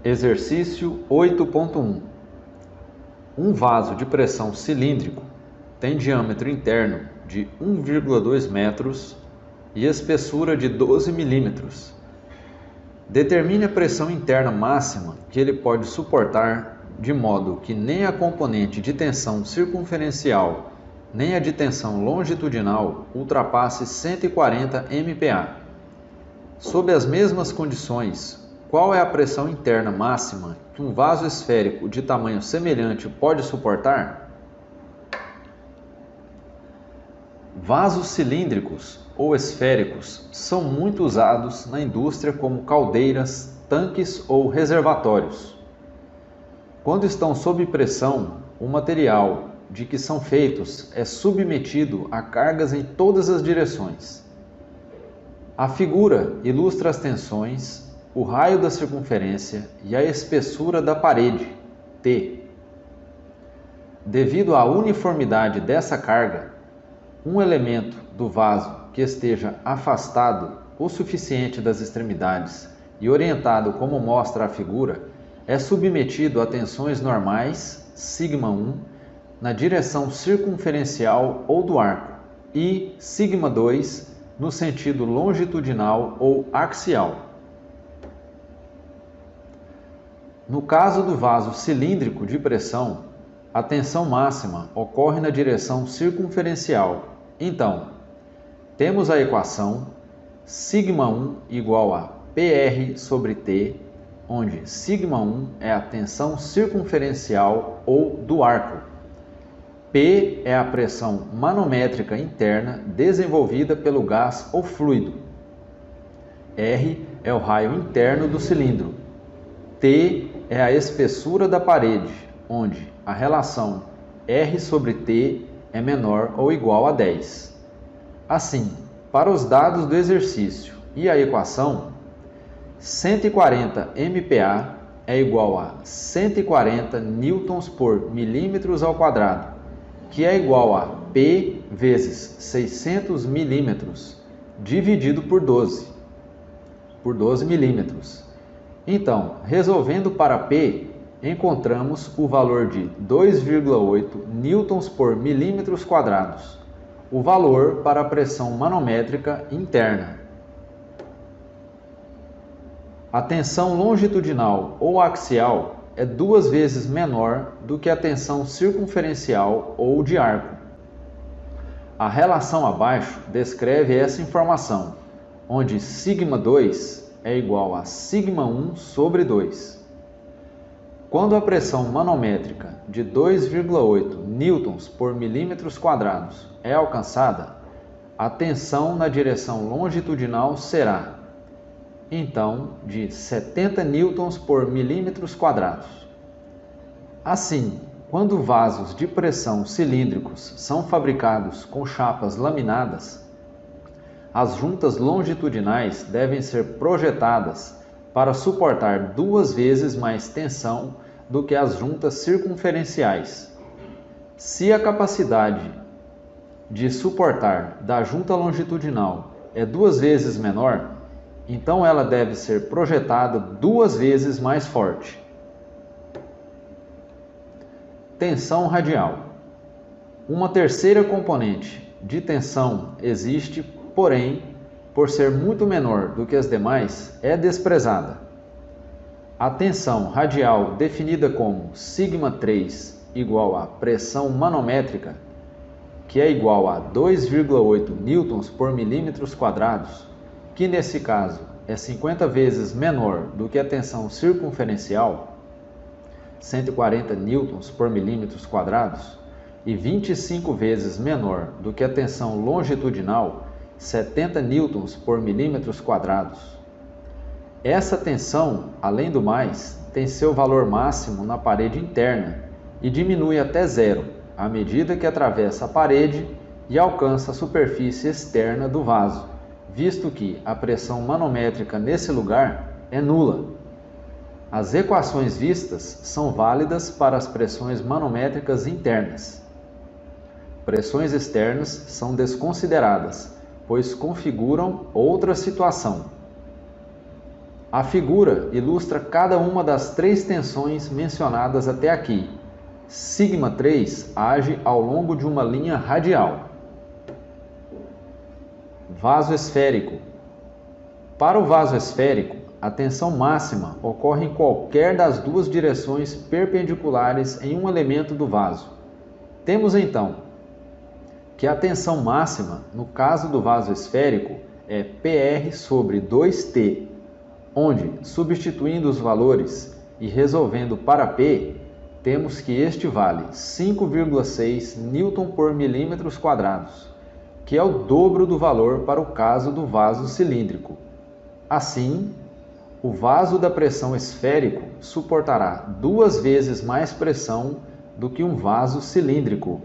Exercício 8.1. Um vaso de pressão cilíndrico tem diâmetro interno de 1,2 metros e espessura de 12 milímetros. Determine a pressão interna máxima que ele pode suportar, de modo que nem a componente de tensão circunferencial nem a de tensão longitudinal ultrapasse 140 MPa. Sob as mesmas condições, qual é a pressão interna máxima que um vaso esférico de tamanho semelhante pode suportar? Vasos cilíndricos ou esféricos são muito usados na indústria como caldeiras, tanques ou reservatórios. Quando estão sob pressão, o material de que são feitos é submetido a cargas em todas as direções. A figura ilustra as tensões, o raio da circunferência e a espessura da parede, T. Devido à uniformidade dessa carga, um elemento do vaso que esteja afastado o suficiente das extremidades e orientado como mostra a figura é submetido a tensões normais, σ1, na direção circunferencial ou do arco, e σ2 no sentido longitudinal ou axial. No caso do vaso cilíndrico de pressão, a tensão máxima ocorre na direção circunferencial. Então, temos a equação σ1 igual a PR sobre T, onde σ1 é a tensão circunferencial ou do arco. P é a pressão manométrica interna desenvolvida pelo gás ou fluido. R é o raio interno do cilindro. T é a espessura da parede, onde a relação R sobre T é menor ou igual a 10. Assim, para os dados do exercício e a equação, 140 MPa é igual a 140 newtons por milímetros ao quadrado, que é igual a P vezes 600 milímetros dividido por 12 milímetros. Então, resolvendo para P, encontramos o valor de 2,8 newtons por milímetros quadrados, o valor para a pressão manométrica interna. A tensão longitudinal ou axial é 2 vezes menor do que a tensão circunferencial ou de arco. A relação abaixo descreve essa informação, onde σ2 é igual a σ1 sobre 2. Quando a pressão manométrica de 2,8 newtons por milímetros quadrados é alcançada, a tensão na direção longitudinal será, então, de 70 newtons por milímetros quadrados. Assim, quando vasos de pressão cilíndricos são fabricados com chapas laminadas, as juntas longitudinais devem ser projetadas para suportar 2 vezes mais tensão do que as juntas circunferenciais. Se a capacidade de suportar da junta longitudinal é 2 vezes menor, então ela deve ser projetada 2 vezes mais forte. Tensão radial. Uma terceira componente de tensão existe, porém, por ser muito menor do que as demais, é desprezada. A tensão radial, definida como σ3 igual à pressão manométrica, que é igual a 2,8 newtons por milímetros quadrados, que nesse caso é 50 vezes menor do que a tensão circunferencial, 140 newtons por milímetros quadrados, e 25 vezes menor do que a tensão longitudinal, 70 newtons por milímetros quadrados. Essa tensão, além do mais, tem seu valor máximo na parede interna e diminui até zero à medida que atravessa a parede e alcança a superfície externa do vaso, visto que a pressão manométrica nesse lugar é nula. As equações vistas são válidas para as pressões manométricas internas. Pressões externas são desconsideradas, pois configuram outra situação. A figura ilustra cada uma das 3 tensões mencionadas até aqui. Σ3 age ao longo de uma linha radial. Vaso esférico. Para o vaso esférico, a tensão máxima ocorre em qualquer das 2 direções perpendiculares em um elemento do vaso. Temos então que a tensão máxima, no caso do vaso esférico, é PR sobre 2T, onde, substituindo os valores e resolvendo para P, temos que este vale 5,6 Newton por milímetros quadrados, que é o dobro do valor para o caso do vaso cilíndrico. Assim, o vaso da pressão esférico suportará 2 vezes mais pressão do que um vaso cilíndrico.